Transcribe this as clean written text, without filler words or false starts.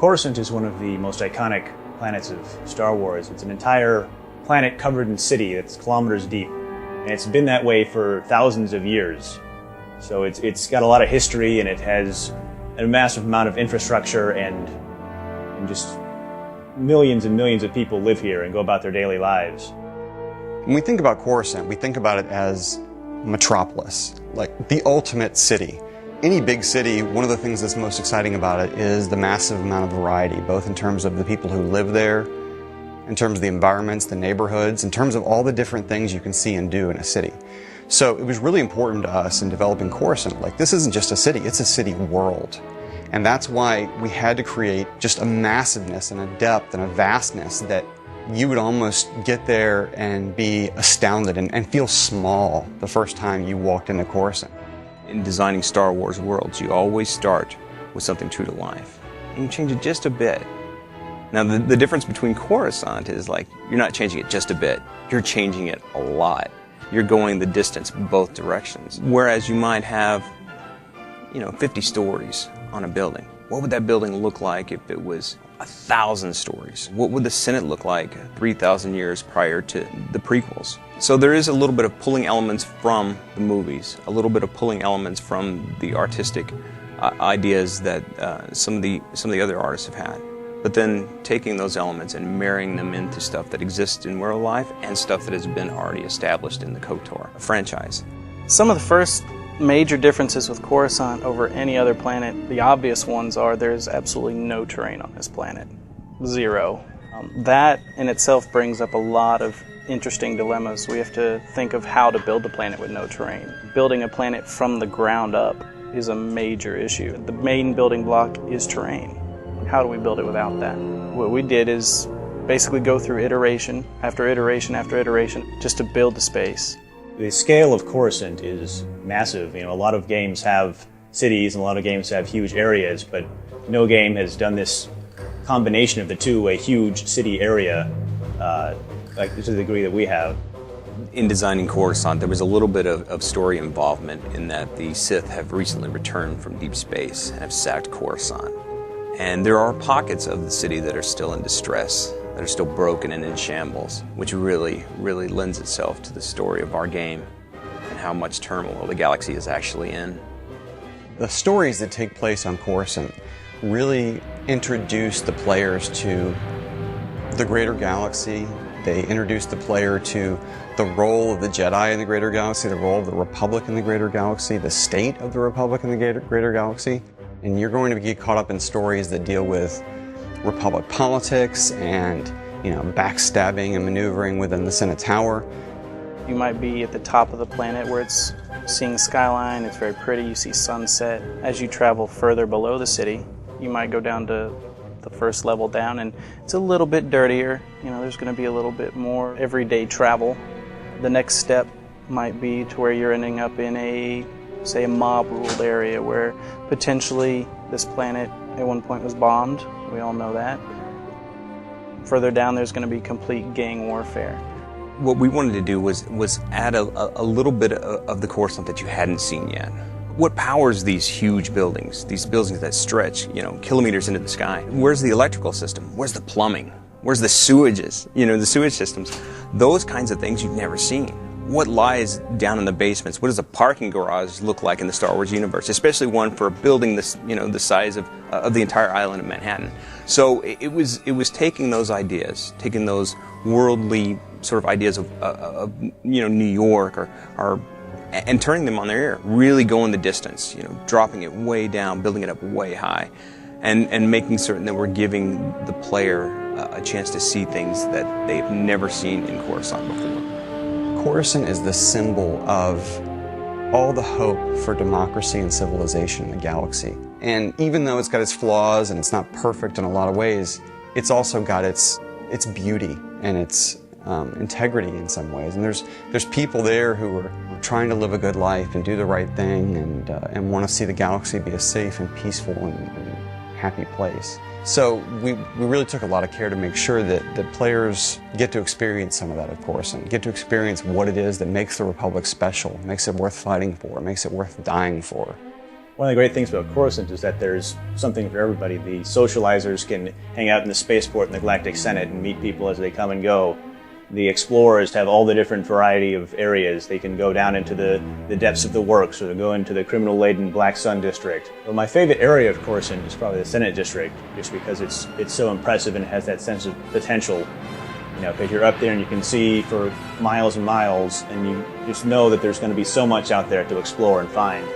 Coruscant is one of the most iconic planets of Star Wars. It's an entire planet covered in city that's kilometers deep. And it's been that way for thousands of years. So it's got a lot of history, and it has a massive amount of infrastructure, and just millions and millions of people live here and go about their daily lives. When we think about Coruscant, we think about it as metropolis, like the ultimate city. Any big city, one of the things that's most exciting about it is the massive amount of variety, both in terms of the people who live there, in terms of the environments, the neighborhoods, in terms of all the different things you can see and do in a city. So it was really important to us in developing Coruscant. Like, this isn't just a city, it's a city world. And that's why we had to create just a massiveness and a depth and a vastness that you would almost get there and be astounded and feel small the first time you walked into Coruscant. In designing Star Wars worlds, you always start with something true to life. And you change it just a bit. Now, the difference between Coruscant is, like, you're not changing it just a bit, you're changing it a lot. You're going the distance both directions. Whereas you might have, 50 stories on a building. What would that building look like if it was 1,000 stories? What would the Senate look like 3,000 years prior to the prequels? So there is a little bit of pulling elements from the movies, a little bit of pulling elements from the artistic ideas that some of the other artists have had. But then taking those elements and marrying them into stuff that exists in real life and stuff that has been already established in the KOTOR franchise. Some of the first major differences with Coruscant over any other planet, the obvious ones are there's absolutely no terrain on this planet. Zero. That in itself brings up a lot of interesting dilemmas. We have to think of how to build a planet with no terrain. Building a planet from the ground up is a major issue. The main building block is terrain. How do we build it without that? What we did is basically go through iteration after iteration after iteration just to build the space. The scale of Coruscant is massive. A lot of games have cities and a lot of games have huge areas, but no game has done this combination of the two, a huge city area, like to the degree that we have. In designing Coruscant, there was a little bit of story involvement in that the Sith have recently returned from deep space and have sacked Coruscant. And there are pockets of the city that are still in distress, that are still broken and in shambles, which really, really lends itself to the story of our game and how much turmoil the galaxy is actually in. The stories that take place on Coruscant really introduce the players to the greater galaxy. They introduce the player to the role of the Jedi in the greater galaxy, the role of the Republic in the greater galaxy, the state of the Republic in the greater galaxy. And you're going to get caught up in stories that deal with Republic politics and, backstabbing and maneuvering within the Senate Tower. You might be at the top of the planet where it's seeing skyline, it's very pretty, you see sunset. As you travel further below the city, you might go down to the first level down and it's a little bit dirtier. There's going to be a little bit more everyday travel. The next step might be to where you're ending up in a mob-ruled area where potentially this planet at one point was bombed. We all know that. Further down, there's going to be complete gang warfare. What we wanted to do was add a little bit of the Coruscant that you hadn't seen yet. What powers these huge buildings, these buildings that stretch, kilometers into the sky? Where's the electrical system? Where's the plumbing? Where's the sewages? The sewage systems. Those kinds of things you've never seen. What lies down in the basements? What does a parking garage look like in the Star Wars universe? Especially one for a building this, the size of the entire island of Manhattan. So it was taking those ideas, taking those worldly sort of ideas of New York and turning them on their ear, really going the distance, dropping it way down, building it up way high, and making certain that we're giving the player a chance to see things that they've never seen in Coruscant before. Coruscant is the symbol of all the hope for democracy and civilization in the galaxy. And even though it's got its flaws and it's not perfect in a lot of ways, it's also got its beauty and its integrity in some ways. And there's people there who are trying to live a good life and do the right thing and want to see the galaxy be a safe and peaceful and happy place. So we really took a lot of care to make sure that players get to experience some of that at Coruscant, get to experience what it is that makes the Republic special, makes it worth fighting for, makes it worth dying for. One of the great things about Coruscant is that there's something for everybody. The socializers can hang out in the spaceport in the Galactic Senate and meet people as they come and go. The explorers have all the different variety of areas. They can go down into the depths of the works, or go into the criminal-laden Black Sun district. But my favorite area of Coruscant is probably the Senate district, just because it's so impressive and it has that sense of potential. You know, because you're up there and you can see for miles and miles, and you just know that there's going to be so much out there to explore and find.